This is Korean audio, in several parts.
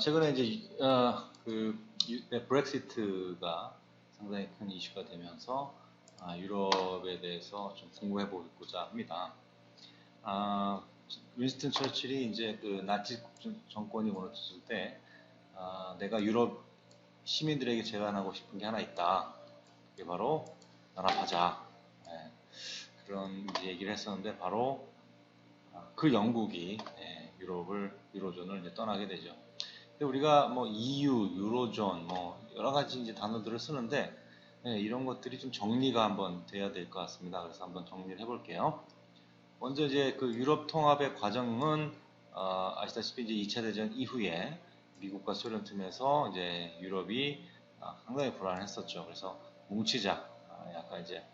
최근에 이제 브렉시트가 상당히 큰 이슈가 되면서 유럽에 대해서 좀 공부해 보고자 합니다. 아, 윈스턴 처칠이 이제 그 나치 정권이 무너졌을 때 내가 유럽 시민들에게 제안하고 싶은 게 하나 있다. 그게 바로 연합하자. 예, 그런 이제 얘기를 했었는데 바로 그 영국이 유로존을 이제 떠나게 되죠. 근데 우리가 뭐 EU, 유로존, 뭐 여러 가지 이제 단어들을 쓰는데 이런 것들이 좀 정리가 한번 돼야 될 것 같습니다. 그래서 한번 정리를 해볼게요. 먼저 이제 그 유럽 통합의 과정은 아시다시피 이제 2차 대전 이후에 미국과 소련 틈에서 이제 유럽이 상당히 불안했었죠. 그래서 뭉치자, 약간 이제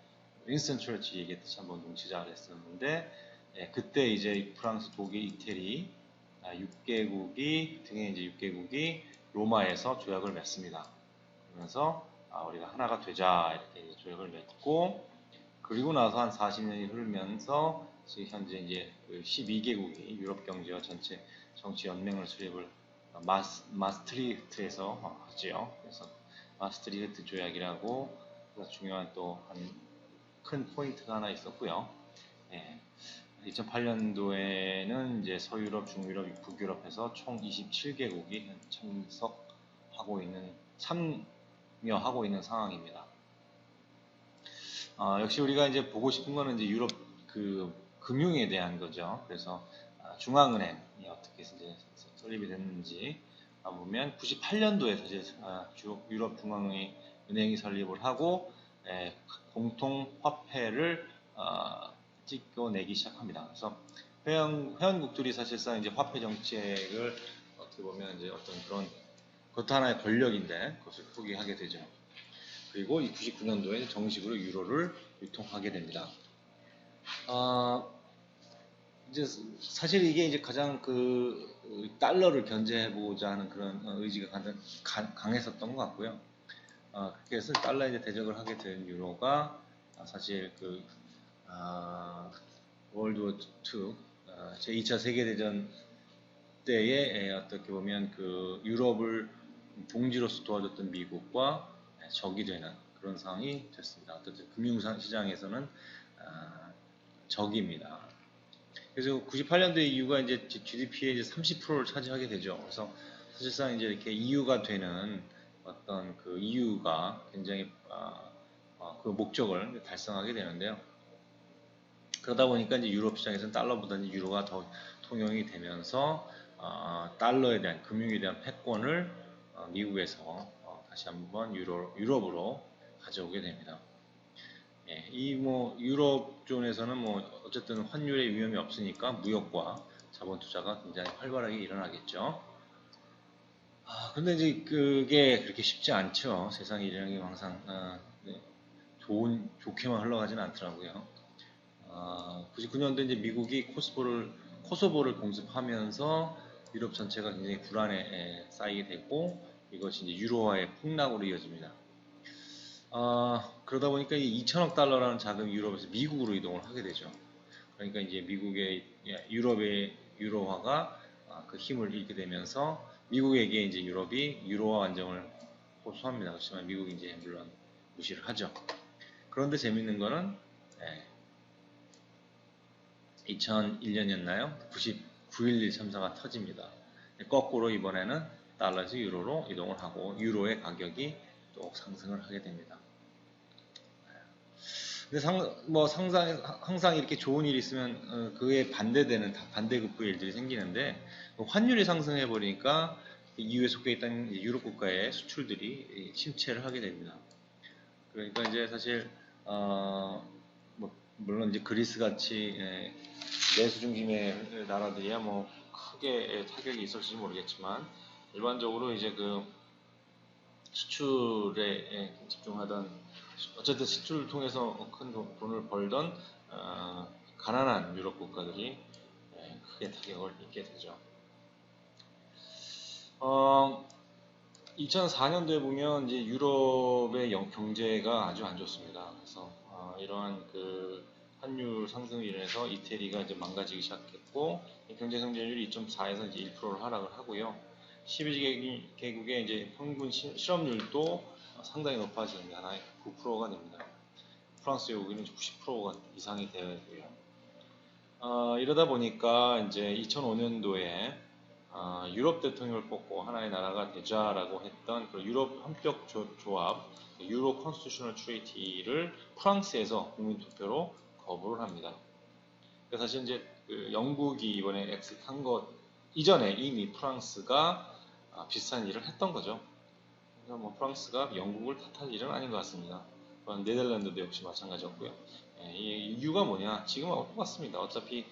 윈스턴 처치 얘기했듯이 한번 뭉치자 그랬었는데 그때 이제 프랑스, 독일, 이태리 6개국이 등의 이제 6개국이 로마에서 조약을 맺습니다. 그러면서 우리가 하나가 되자 이렇게 조약을 맺고 그리고 나서 한 40년이 흐르면서 지금 현재 이제 그 12개국이 유럽 경제와 전체 정치 연맹을 수립을 마스트리히트에서 하지요. 그래서 마스트리히트 조약이라고 중요한 또 큰 포인트가 하나 있었고요. 예, 2008년도에는 이제 서유럽, 중유럽, 북유럽에서 총 27개국이 참여하고 있는 상황입니다. 역시 우리가 이제 보고 싶은 거는 이제 유럽 그 금융에 대한 거죠. 그래서 중앙은행이 어떻게 이제 설립이 됐는지 보면 98년도에 사실 유럽 중앙은행이 설립을 하고 공통 화폐를 찍어내기 시작합니다. 그래서 회원국들이 사실상 이제 화폐 정책을 어떻게 보면 이제 어떤 그런 그것도 하나의 권력인데 그것을 포기하게 되죠. 그리고 이 99년도에 정식으로 유로를 유통하게 됩니다. 이제 사실 이게 이제 가장 그 달러를 견제해보자 하는 그런 의지가 가장 강했었던 것 같고요. 그렇게 해서 달러에 이제 대적을 하게 된 유로가 사실 그 월드워 2 제2차 세계대전 때에 어떻게 보면 그 유럽을 동지로서 도와줬던 미국과 적이 되는 그런 상황이 됐습니다. 어쨌든 금융시장에서는 적입니다. 그래서 98년도의 이유가 이제 GDP의 이제 30%를 차지하게 되죠. 그래서 사실상 이제 이렇게 EU가 되는 어떤 그 EU가 굉장히 그 목적을 달성하게 되는데요. 그러다 보니까 이제 유럽 시장에서는 달러보다 이제 유로가 더 통용이 되면서 달러에 대한 금융에 대한 패권을 미국에서 다시 한번 유럽으로 가져오게 됩니다. 이 뭐 유럽 존에서는 뭐 어쨌든 환율의 위험이 없으니까 무역과 자본 투자가 굉장히 활발하게 일어나겠죠. 근데 이제 그게 그렇게 쉽지 않죠. 세상 일이라는 게 항상 네, 좋게만 흘러가지는 않더라고요. 99년도 이제 미국이 코소보를 공습하면서 유럽 전체가 굉장히 불안에 쌓이게 되고 이것이 이제 유로화의 폭락으로 이어집니다. 그러다 보니까 2천억 달러라는 자금이 유럽에서 미국으로 이동을 하게 되죠. 그러니까 이제 유럽의 유로화가 그 힘을 잃게 되면서 미국에게 이제 유럽이 유로화 안정을 호소합니다. 그렇지만 미국이 이제 물론 무시를 하죠. 그런데 재밌는 거는 2001년이었나요? 9.11 참사가 터집니다. 거꾸로 이번에는 달러에서 유로로 이동을 하고 유로의 가격이 또 상승을 하게 됩니다. 근데 항상 이렇게 좋은 일이 있으면 그에 반대되는 반대급부의 일들이 생기는데 환율이 상승해 버리니까 EU에 속해 있던 유럽 국가의 수출들이 침체를 하게 됩니다. 그러니까 이제 사실 물론 이제 그리스 같이 내수 중심의 나라들이야 뭐 크게 타격이 있을지 모르겠지만 일반적으로 이제 그 수출에 집중하던 어쨌든 수출을 통해서 큰 돈을 벌던 가난한 유럽 국가들이 크게 타격을 입게 되죠. 2004년도에 보면 이제 유럽의 경제가 아주 안 좋습니다. 그래서 이러한 그 환율 상승으로 인해서 이태리가 이제 망가지기 시작했고 경제 성장률이 2.4에서 이제 1%를 하락을 하고요. 12개국의 이제 평균 실업률도 상당히 높아지는 게 하나의 9%가 됩니다. 프랑스 여기는 90%가 이상이 되고요. 이러다 보니까 이제 2005년도에 유럽 대통령을 뽑고 하나의 나라가 되자라고 했던 그 유럽 헌법 조합, 유로 컨스티튜셔널 트리티를 프랑스에서 국민 투표로 거부를 합니다. 그래서 사실 이제 그 영국이 이번에 엑스한 것 이전에 이미 프랑스가 비슷한 일을 했던 거죠. 그래서 뭐 프랑스가 영국을 탓할 일은 아닌 것 같습니다. 네덜란드도 역시 마찬가지였고요. 이 이유가 뭐냐? 지금하고 똑같습니다. 어차피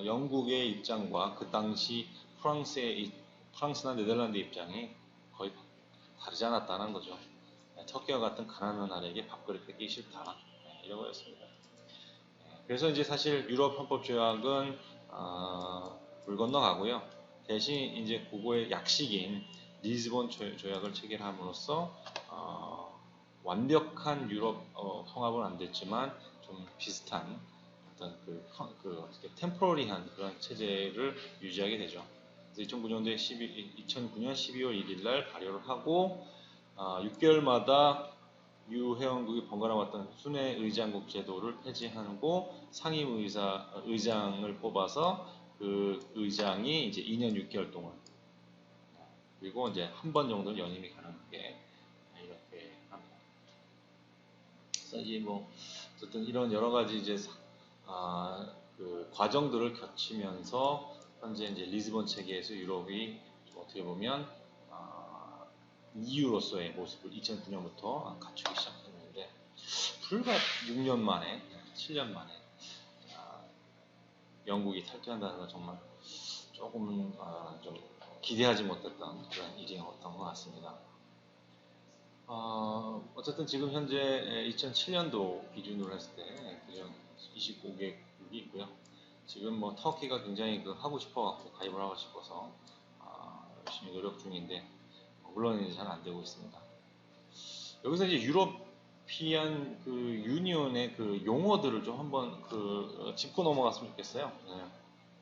영국의 입장과 그 당시 프랑스나 네덜란드 입장이 거의 다르지 않았다는 거죠. 터키와 같은 가난한 나라에게 밥그릇 뺏기 싫다. 이런 거였습니다. 그래서 이제 사실 유럽 헌법 조약은 물 건너가고요. 대신 이제 그거의 약식인 리스본 조약을 체결함으로써 완벽한 유럽 통합은 안 됐지만 좀 비슷한 어떤 어떻게 템포러리한 그런 체제를 유지하게 되죠. 그래서 2009년도에 2009년 12월 1일 날 발효를 하고 6개월마다 유회원국이 번갈아 왔던 순회 의장국 제도를 폐지하고 의장을 뽑아서 그 의장이 이제 2년 6개월 동안 그리고 이제 한 번 정도 연임이 가능하게 이렇게 합니다. 그래서 이제 뭐 어쨌든 이런 여러 가지 이제 그 과정들을 거치면서 현재 이제 리스본 체계에서 유럽이 어떻게 보면 EU로서의 모습을 2009년부터 갖추기 시작했는데 불과 6년 만에, 7년 만에 영국이 탈퇴한다는 건 정말 조금 좀 기대하지 못했던 그런 일이었던 것 같습니다. 어쨌든 지금 현재 2007년도 기준으로 했을 때 기존 25개국이 있고요. 지금 뭐 터키가 굉장히 하고 싶어갖고 가입을 하고 싶어서 열심히 노력 중인데 물론 이제 잘 안 되고 있습니다. 여기서 이제 유러피안 그 유니온의 그 용어들을 좀 한번 짚고 넘어갔으면 좋겠어요. 네.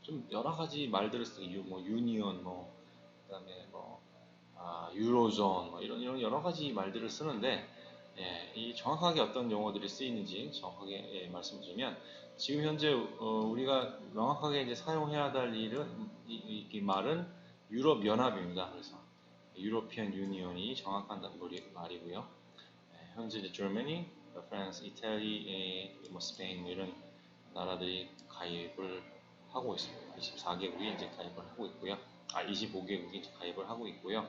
좀 여러 가지 말들을 쓰고 뭐 유니온 뭐 그다음에 뭐 유로존 뭐 이런 여러 가지 말들을 쓰는데 이 정확하게 어떤 용어들이 쓰이는지 정확하게 말씀드리면 지금 현재 우리가 명확하게 이제 사용해야 할 일은 이 말은 유럽 연합입니다. 그래서 유로피안 유니온이 정확한 말이고요. 현재 이제 Germany, France, 이탈리, 뭐 스페인 뭐 이런 나라들이 가입을 하고 있습니다. 24개국이 이제 가입을 하고 있고요. 25개국이 이제 가입을 하고 있고요.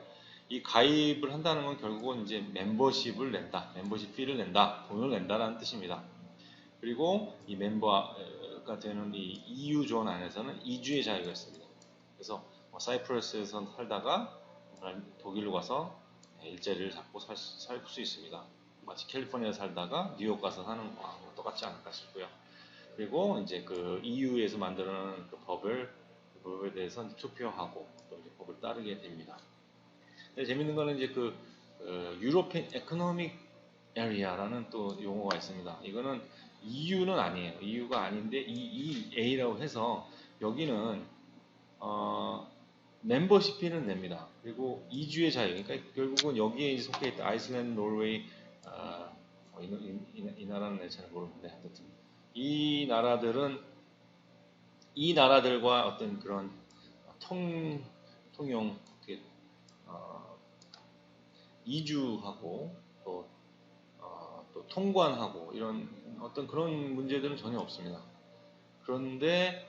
이 가입을 한다는 건 결국은 이제 멤버십을 낸다, 멤버십 피를 낸다, 돈을 낸다라는 뜻입니다. 그리고 이 멤버가 되는 이 EU 존 안에서는 이주의 자유가 있습니다. 그래서 사이프러스에서 살다가 독일로 가서 일자리를 잡고 살 수 있습니다. 마치 캘리포니아에 살다가 뉴욕 가서 사는 거와 똑같지 않을까 싶고요. 그리고 이제 그 EU에서 만드는 그 법에 대해서 투표하고 또 이제 법을 따르게 됩니다. 근데 재밌는 거는 이제 유로피안 에코노믹 에리아라는 또 용어가 있습니다. 이거는 EU는 아니에요. EU가 아닌데 EEA라고 해서 여기는 멤버십 피는 냅니다. 그리고 이주의 자유. 그러니까 결국은 여기에 속해 있다 아이슬란드, 노르웨이, 이 나라는 잘 모르는데 하여튼 이 나라들과 어떤 그런 통용 이주하고 또 통관하고 이런 어떤 그런 문제들은 전혀 없습니다. 그런데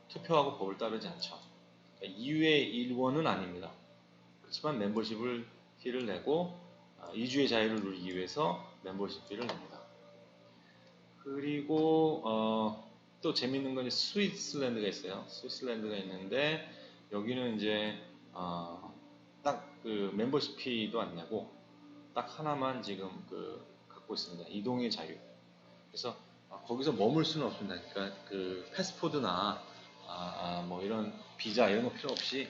투표하고 법을 따르지 않죠. 그러니까 EU의 일원은 아닙니다. 그렇지만 멤버십을 피를 내고 이주의 자유를 누리기 위해서 멤버십 피를 냅니다. 그리고 또 재밌는 건 스위스랜드가 있어요. 스위스랜드가 있는데 여기는 이제 딱 그 멤버십 피도 안 내고 딱 하나만 지금 갖고 있습니다. 이동의 자유. 그래서 거기서 머물 수는 없습니다. 그러니까 그 패스포드나 뭐 이런 비자 이런 거 필요 없이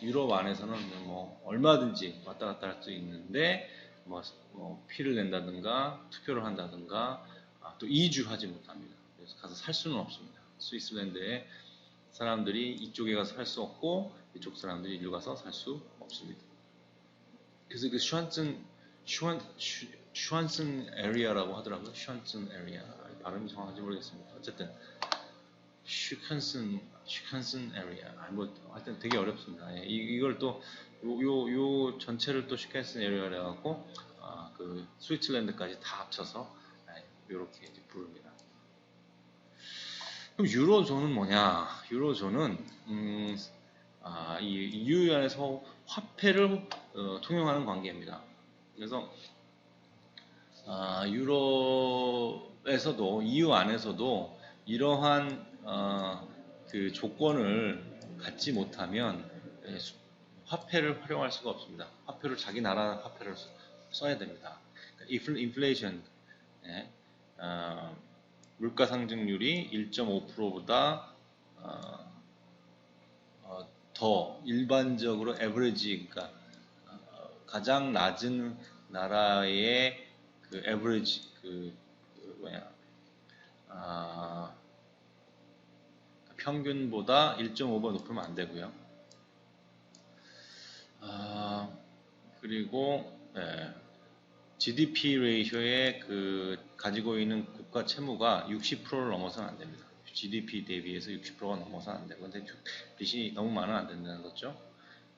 유럽 안에서는 뭐 얼마든지 왔다 갔다 할 수 있는데 뭐 피를 낸다든가 투표를 한다든가 또 이주하지 못합니다. 그래서 가서 살 수는 없습니다. 스위스랜드에 사람들이 이쪽에 가서 살 수 없고 이쪽 사람들이 이리로 가서 살 수 없습니다. 그래서 그 슈안슨 에리아라고 하더라고요. 슈안슨 에리아 발음이 정확한지 모르겠습니다. 어쨌든 슈칸슨 에리아 뭐 하여튼 되게 어렵습니다. 예, 이걸 또 요 전체를 또 슈칸슨 에리아라 해갖고 그 스위tzerland까지 다 합쳐서 이렇게 이제 부릅니다. 그럼 유로존은 뭐냐? 유로존은 이 EU 안에서 화폐를 통용하는 관계입니다. 그래서 유럽에서도 EU 안에서도 이러한 그 조건을 갖지 못하면 화폐를 활용할 수가 없습니다. 화폐를 자기 나라 화폐를 써야 됩니다. 인플레이션 물가 상승률이 1.5%보다 더 일반적으로 에버리지, 그러니까 가장 낮은 나라의 그 에버리지 평균보다 1.5배 높으면 안 되고요. 그리고 GDP 레이쇼에 그 가지고 있는 국가 채무가 60%를 넘어서는 안 됩니다. GDP 대비해서 60%가 넘어서는 안 되고, 근데 빚이 너무 많으면 안 된다는 거죠.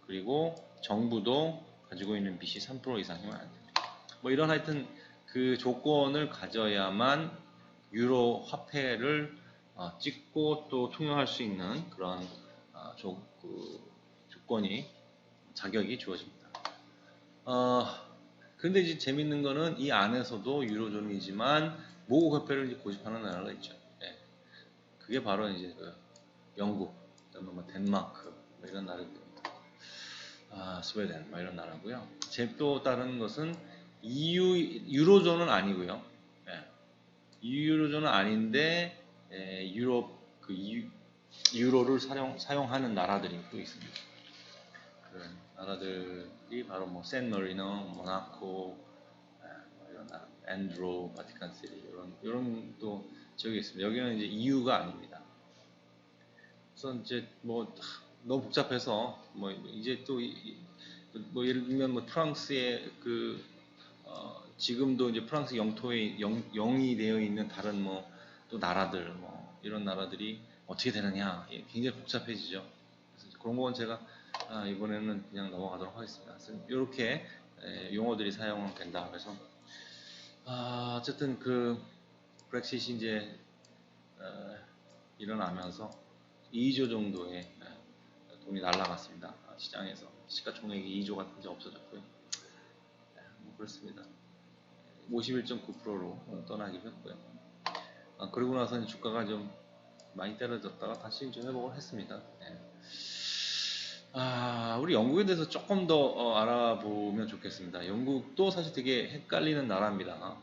그리고 정부도 가지고 있는 빚이 3% 이상이면 안 됩니다. 뭐 이런 하여튼 그 조건을 가져야만 유로 화폐를 찍고 또 통용할 수 있는 그런 조건이 자격이 주어집니다. 그런데 이제 재밌는 거는 이 안에서도 유로존이지만 모국 화폐를 이제 고집하는 나라가 있죠. 예. 그게 바로 이제 그 영국, 그다음에 뭐 덴마크 뭐 이런 나라입니다. 스웨덴 뭐 이런 나라고요. 또 다른 것은 EU 유로존은 아니고요. 예. 유로존은 아닌데 유럽 그 유로를 사용하는 나라들이 또 있습니다. 그 나라들이 바로 뭐 샌마리노, 모나코, 뭐 이런 나라, 앤드로, 바티칸시티 이런 또 지역이 있습니다. 여기는 이제 EU가 아닙니다. 그래서 이제 뭐 너무 복잡해서 뭐 이제 또 뭐 예를 들면 뭐 프랑스의 그 지금도 이제 프랑스 영토에 영이 되어 있는 다른 뭐 또 나라들 뭐 이런 나라들이 어떻게 되느냐 굉장히 복잡해지죠. 그래서 그런 건 제가 이번에는 그냥 넘어가도록 하겠습니다. 이렇게 용어들이 사용된다. 그래서 어쨌든 그 브렉시트 이제 일어나면서 2조 정도의 돈이 날라갔습니다. 시장에서 시가총액이 2조가 이제 없어졌고요. 뭐 그렇습니다. 51.9%로 떠나기로 했고요. 그리고 나서 주가가 좀 많이 떨어졌다가 다시 좀 회복을 했습니다. 우리 영국에 대해서 조금 더 알아보면 좋겠습니다. 영국도 사실 되게 헷갈리는 나라입니다.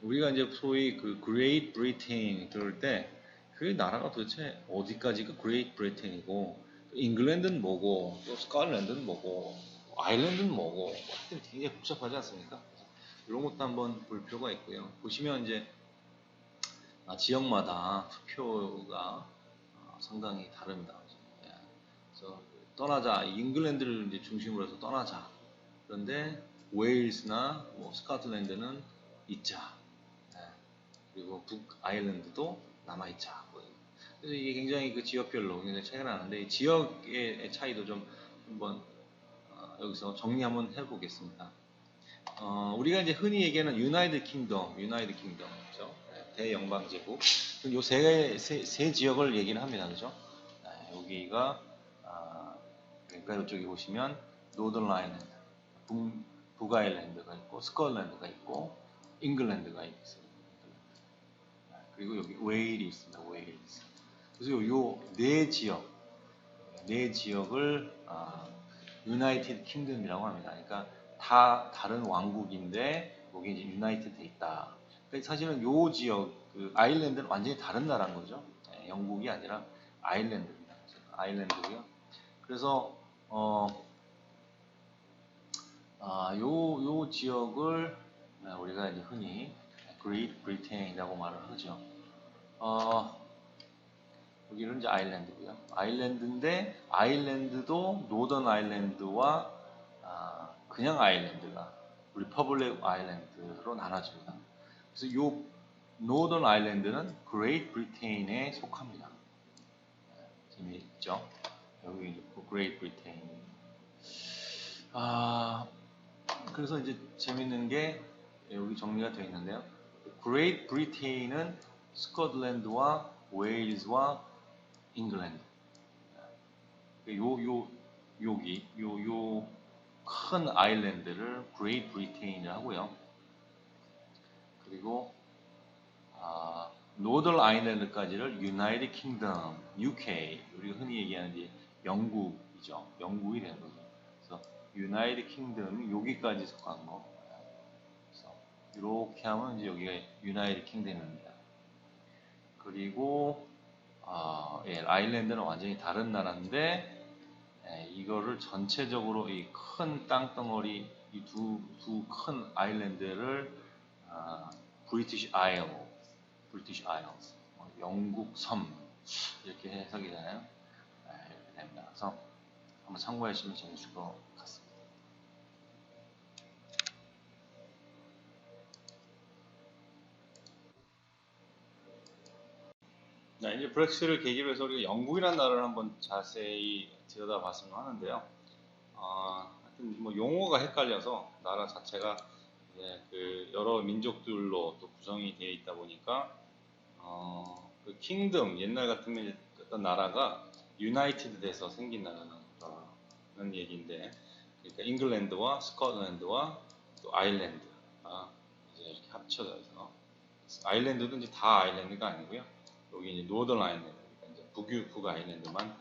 우리가 이제 소위 그 Great Britain 들을 때 그 나라가 도대체 어디까지가 Great Britain이고 잉글랜드는 뭐고 또 스코틀랜드는 뭐고 아일랜드는 뭐고 굉장히 복잡하지 않습니까? 이런 것도 한번 볼 필요가 있고요. 보시면 이제 지역마다 투표가 상당히 다릅니다. 그래서 떠나자, 잉글랜드를 이제 중심으로 해서 떠나자. 그런데 웨일스나 뭐 스코틀랜드는 있자. 그리고 북아일랜드도 남아있자. 그래서 이게 굉장히 그 지역별로 굉장히 차이가 나는데 이 지역의 차이도 좀 한번 여기서 정리 한번 해보겠습니다. 우리가 이제 흔히 얘기하는 유나이티드 킹덤, 그죠? 대영방제국. 요 세 지역을 얘기를 합니다, 그죠? 여기가 그러니까 이쪽에 보시면 노던 아일랜드, 북아일랜드가 있고 스코틀랜드가 있고 잉글랜드가 있습니다. 그리고 여기 웨일이 있습니다. 웨일스. 그래서 요 네 지역을 유나이티드 킹덤이라고 합니다. 그러니까 다 다른 왕국인데 여기 이제 유나이티드 돼 있다. 그러니까 사실은 요 지역 그 아일랜드는 완전히 다른 나라인 거죠. 영국이 아니라 아일랜드입니다. 아일랜드고요. 그래서 요 지역을 우리가 이제 흔히 Great Britain이라고 말을 하죠. 여기는 이제 아일랜드고요. 아일랜드인데 아일랜드도 노던 아일랜드와 그냥 아일랜드가 리퍼블릭 아일랜드로 나눠집니다. 그래서 요 노던 아일랜드는 그레이트 브리테인에 속합니다. 재미있죠? 여기 그레이트 브리테인. 그래서 이제 재밌는 게 여기 정리가 되어 있는데요. 그레이트 브리테인은 스코틀랜드와 웨일즈와 잉글랜드. 요 큰 아일랜드를 그레이트 브리테인이라고 하고요. 그리고 노덜 아일랜드까지를 유나이티드 킹덤, UK, 우리가 흔히 얘기하는 이제 영국이죠. 영국이 되는 거죠. 그래서 유나이티드 킹덤이 여기까지 속한 거. 그래서 이렇게 하면 이제 여기가 유나이티드 킹덤입니다. 그리고 아일랜드는 완전히 다른 나라인데 이거를 전체적으로 이 큰 땅덩어리 이 두 큰 아일랜드를 브리티시 아일, 브리티시 아일스, 영국 섬 이렇게 해석이 되나요? 이렇게 됩니다. 그래서 한번 참고하시면 재밌을 것 같습니다. 네, 이제 브렉시트를 계기로 해서 우리가 영국이라는 나라를 한번 자세히 들여다봤으면 하는데요. 하여튼 뭐 용어가 헷갈려서 나라 자체가 그 여러 민족들로 또 구성이 되어 있다 보니까 그 킹덤 옛날 같으면 어떤 나라가 유나이티드 돼서 생긴 나라는 얘기인데 그러니까 잉글랜드와 스코틀랜드와 또 아일랜드가 이제 이렇게 합쳐져서 아일랜드도 이제 다 아일랜드가 아니고요. 여기 이제 노던 아일랜드, 그러니까 이제 북 아일랜드만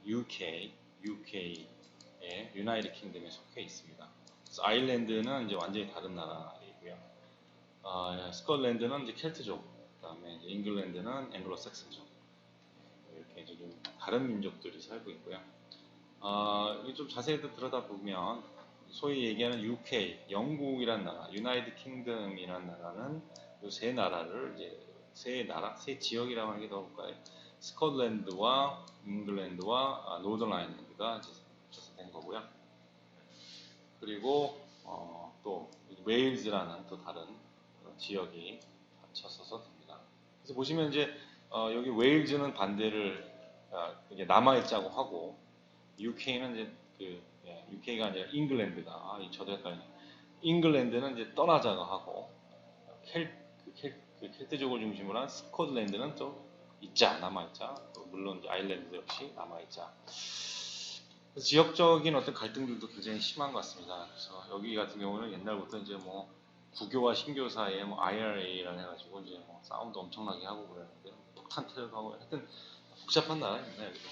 UK의 유나이티드 킹덤에 속해 있습니다. 그래서 아일랜드는 이제 완전히 다른 나라이고요. 스코틀랜드는 이제 켈트족, 그다음에 이제 잉글랜드는 앵글로 색슨족 이렇게 이제 좀 다른 민족들이 살고 있고요. 이게 좀 자세히 들여다보면 소위 얘기하는 UK, 영국이란 나라, 유나이티드 킹덤이란 나라는 이 세 나라를 이제 세 지역이라고 하는 게 더 볼까요? 스코틀랜드와 잉글랜드와 노던 아일랜드가 이제 합쳐서 된 거고요. 그리고 또 웨일즈라는 또 다른 지역이 합쳐서 됩니다. 그래서 보시면 이제 여기 웨일즈는 반대를 이제 남아있자고 하고 UK는 이제 UK가 아니라 잉글랜드가 저도 헷갈리네. 잉글랜드는 이제 떠나자고 하고 켈트족을 중심으로 한 스코틀랜드는 또 있자 남아있자. 또 물론 이제 아일랜드 역시 남아있자. 그래서 지역적인 어떤 갈등들도 굉장히 심한 것 같습니다. 그래서 여기 같은 경우는 옛날부터 이제 뭐 구교와 신교 사이에 뭐 IRA라는 해가지고 이제 뭐 싸움도 엄청나게 하고 그러는데 폭탄 테러도 하고 하여튼 복잡한 나라입니다 여기도.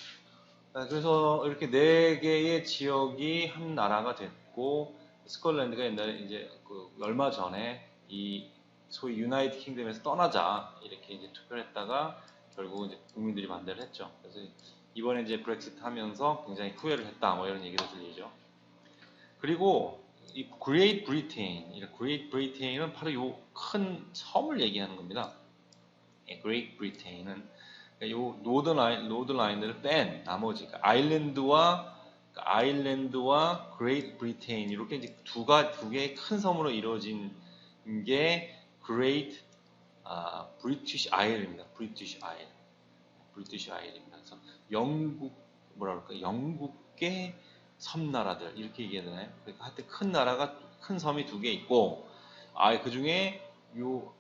그래서 이렇게 네 개의 지역이 한 나라가 됐고 스코틀랜드가 옛날에 이제 그 얼마 전에 이 소위 유나이티드 킹덤에서 떠나자 이렇게 이제 투표를 했다가 결국 이제 국민들이 반대를 했죠. 그래서 이번에 이제 브렉시트 하면서 굉장히 후회를 했다 뭐 이런 얘기도 들리죠. 그리고 이 그레이트 브리테인은 바로 요 큰 섬을 얘기하는 겁니다. 그레이트 브리테인은 요 노던 아일랜드를 뺀 나머지 그러니까 아일랜드와 그레이트 브리테인 이렇게 이제 두 개의 큰 섬으로 이루어진 게 그레이트 브리티시 아일입니다. 브리티시 아일입니다. 그래서 영국 뭐라 그럴까 영국계 섬나라들 이렇게 얘기해야 되나요? 그러니까 하여튼 큰 나라가 큰 섬이 두 개 있고 그 중에 요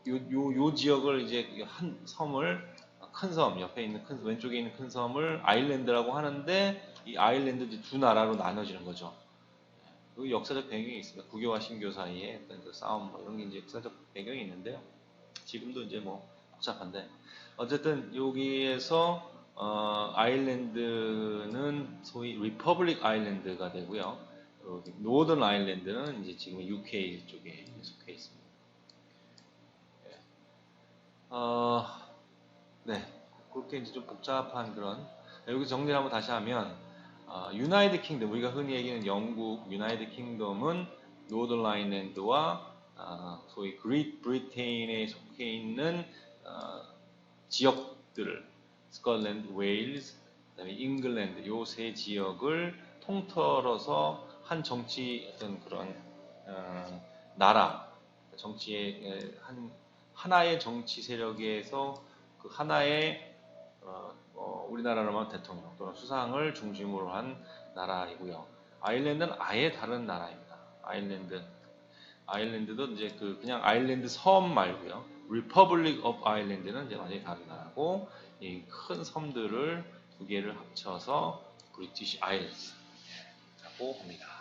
지역을 이제 한 섬을 큰 섬 옆에 있는 왼쪽에 있는 큰 섬을 아일랜드라고 하는데 이 아일랜드 두 나라로 나눠지는 거죠. 그 역사적 배경이 있습니다. 구교와 신교 사이에 어떤 그 싸움 뭐 이런 게 이제 역사적 배경이 있는데요. 지금도 이제 뭐 복잡한데 어쨌든 여기에서 아일랜드는 소위 리퍼블릭 아일랜드가 되고요. 노던 아일랜드는 이제 지금 UK 쪽에 속해 있습니다. 네, 그렇게 이제 좀 복잡한 그런 여기 정리를 한번 다시 하면 유나이티드 킹덤 우리가 흔히 얘기하는 영국 유나이티드 킹덤은 노던 아일랜드와 소위 그레이트 브리테인에 속해 있는 지역들 지역들을 스코틀랜드, 웨일즈, 그다음에 잉글랜드 요 세 지역을 통틀어서 한 정치 어떤 그런 나라 정치의 하나의 정치 세력에서 그 하나의 우리나라로 만 대통령 또는 수상을 중심으로 한 나라이고요. 아일랜드는 아예 다른 나라입니다. 아일랜드도 이제 그냥 아일랜드 섬 말고요. Republic of Ireland는 이제 완전히 다른 나라고 이 큰 섬들을 두 개를 합쳐서 브리티시 아일랜드라고 합니다.